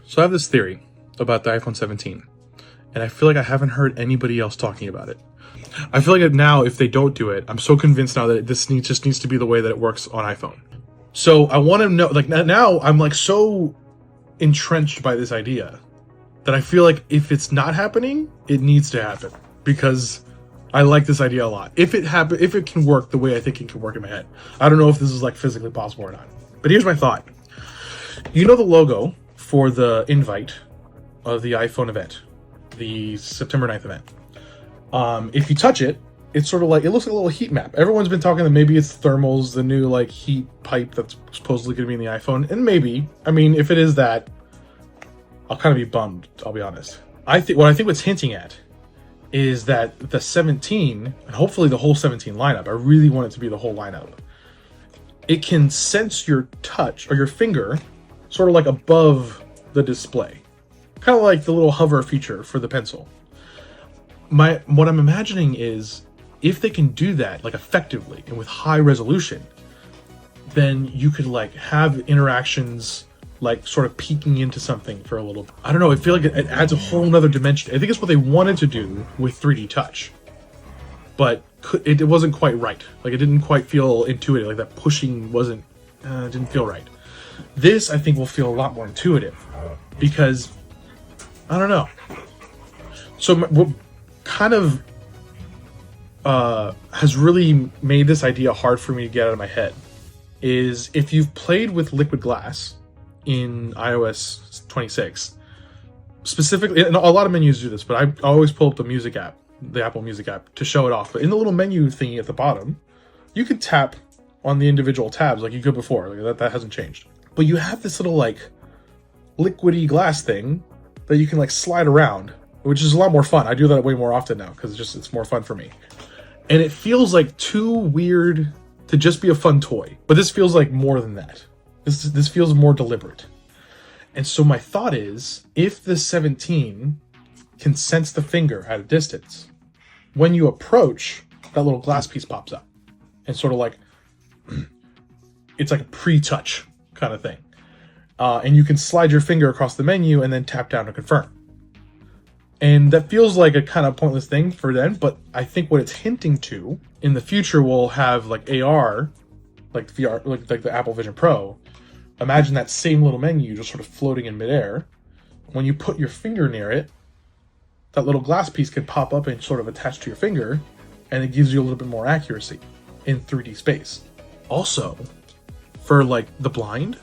So I have this theory about the iPhone 17, and I feel like I haven't heard anybody else talking about it. I feel like now, if they don't do it, I'm so convinced now that this just needs to be the way that it works on iPhone. So I want to know, like now I'm like so entrenched by this idea that I feel like if it's not happening, it needs to happen because I like this idea a lot. If it can work the way I think it can work in my head. I don't know if this is like physically possible or not. But here's my thought. You know the logo for the invite of the iPhone event, the September 9th event. If you touch it, it's sort of like, it looks like a little heat map. Everyone's been talking that maybe it's thermals, the new like heat pipe that's supposedly going to be in the iPhone. And maybe, I mean, if it is that, I'll kind of be bummed, I'll be honest. I think what's hinting at is that the 17, and hopefully the whole 17 lineup, I really want it to be the whole lineup, it can sense your touch or your finger sort of like above the display. Kind of like the little hover feature for the pencil. What I'm imagining is if they can do that like effectively and with high resolution, then you could like have interactions like sort of peeking into something for a little. I don't know, I feel like it adds a whole nother dimension. I think it's what they wanted to do with 3D Touch, but it wasn't quite right. Like it didn't quite feel intuitive. Like that pushing didn't feel right. This I think will feel a lot more intuitive because I don't know. So what kind of has really made this idea hard for me to get out of my head is if you've played with liquid glass in iOS 26, specifically, and a lot of menus do this, but I always pull up the music app, the Apple Music app, to show it off. But in the little menu thingy at the bottom, you could tap on the individual tabs like you could before. Like that hasn't changed. But you have this little like liquidy glass thing that you can like slide around, which is a lot more fun. I do that way more often now because it's more fun for me. And it feels like too weird to just be a fun toy. But this feels like more than that. This feels more deliberate. And so my thought is, if the 17 can sense the finger at a distance, when you approach, that little glass piece pops up. And sort of like, it's like a pre-touch kind of thing. And you can slide your finger across the menu and then tap down to confirm. And that feels like a kind of pointless thing for them, but I think what it's hinting to, in the future we'll have like AR, like VR, like the Apple Vision Pro. Imagine that same little menu just sort of floating in midair. When you put your finger near it, that little glass piece can pop up and sort of attach to your finger, and it gives you a little bit more accuracy in 3D space. Also, for like the blind,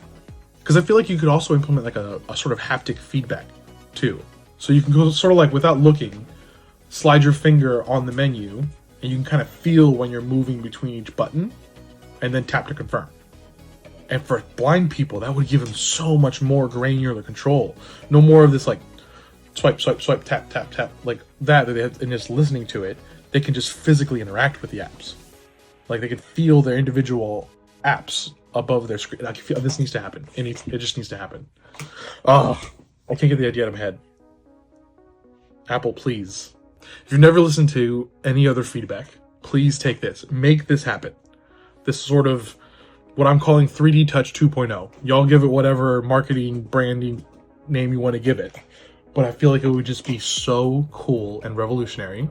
because I feel like you could also implement like a sort of haptic feedback too. So you can go sort of like without looking, slide your finger on the menu, and you can kind of feel when you're moving between each button, and then tap to confirm. And for blind people, that would give them so much more granular control. No more of this like swipe, swipe, swipe, tap, tap, tap, like that they have, and just listening to it, they can just physically interact with the apps. Like they can feel their individual apps above their screen. I can feel this needs to happen. It just needs to happen. Oh, I can't get the idea out of my head. Apple, please. If you've never listened to any other feedback, please take this. Make this happen. This sort of what I'm calling 3D Touch 2.0. Y'all give it whatever marketing, branding name you want to give it. But I feel like it would just be so cool and revolutionary